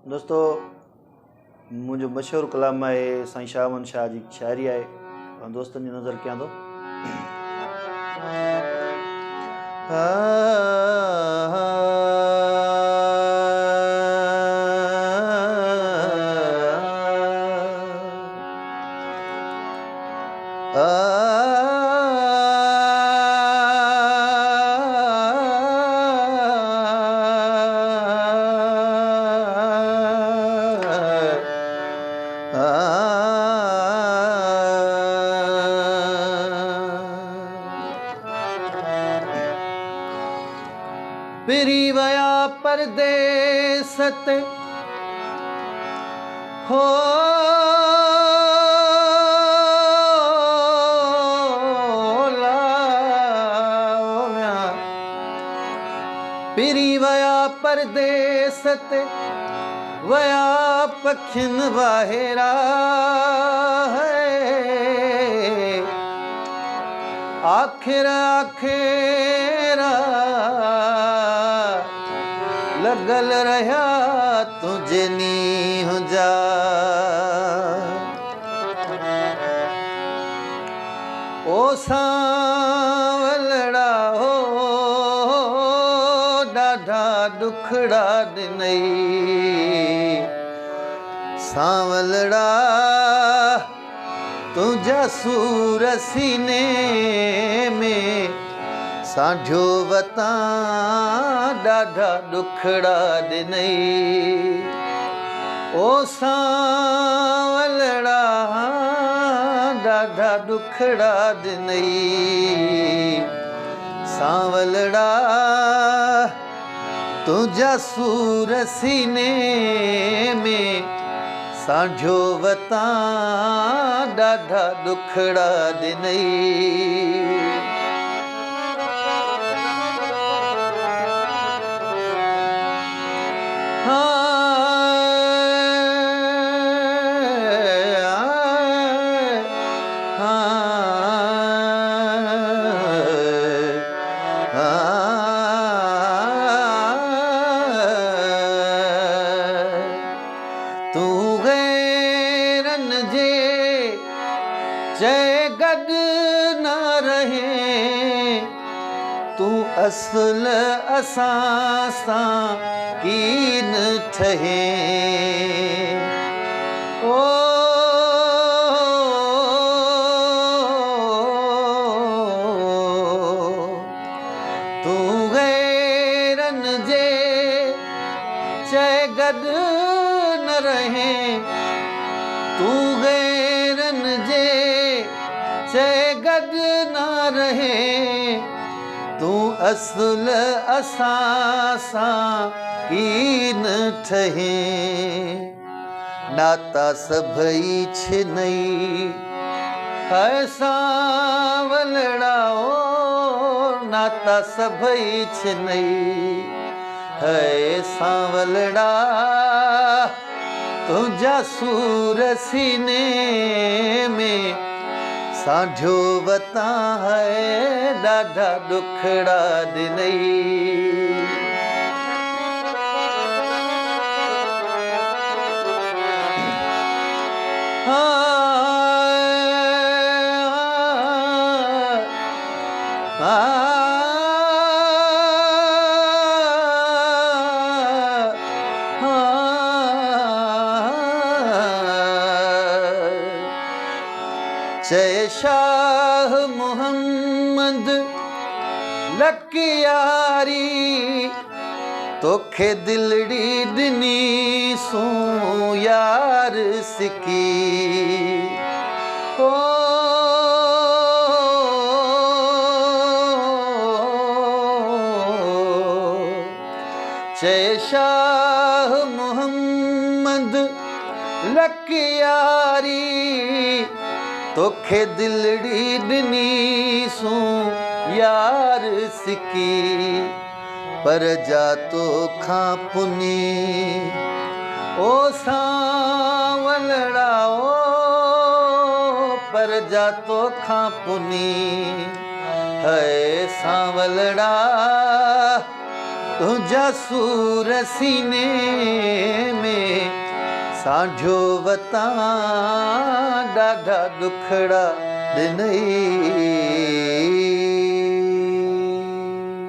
दोस्तों मुझे मशहूर कलाम है साईं शाह अमन शाह जी शायरी है और दोस्तों की नज़र क्या दो पिरी वया परदेस ते हो पिरी वया परदेस ते वया पखिन बाहेरा है आखिर आखेरा लगल रहा तुझे नीह जा ओ सांवलड़ा हो डाढा दुखड़ा दिनई सांवलड़ा तुझा सूर सीने में साढ़ो वता डाढा दुखड़ा दिनई ओ सांवलड़ा डाढा दुखड़ा दिनई सांवलड़ा तुझा सूर सीने में साढ़ो वता डाढा दुखड़ा दिनई तू गैरन जे जय गड न रहे तू असल असां सां कीन ठहे ओ तू गैरन जे जय गड न रहे तू गैरन जे जय गड न रहे तू असल असां सां कीन ठहे नाता सभई छिनई है सांवलड़ा ओ नाता सभई छिनई है सांवलड़ा तुझा सूर सीने में साढ़ो वता है डाढा दुखड़ा दिनई जय शाह मोहम्मद लकियारी तोखे दिलड़ी दिनी सू यार सिकी ओ जय शाह मोहम्मद लकियारी तोखे दिलड़ी दिनी सू यार सिकी पर जा तो खां पुनी ओ सांवलड़ा ओ पर जा तो खां पुनी है सांवलड़ा तुझा सूर सीने में सांझो वता ॾाढा दुखड़ा ॾिनई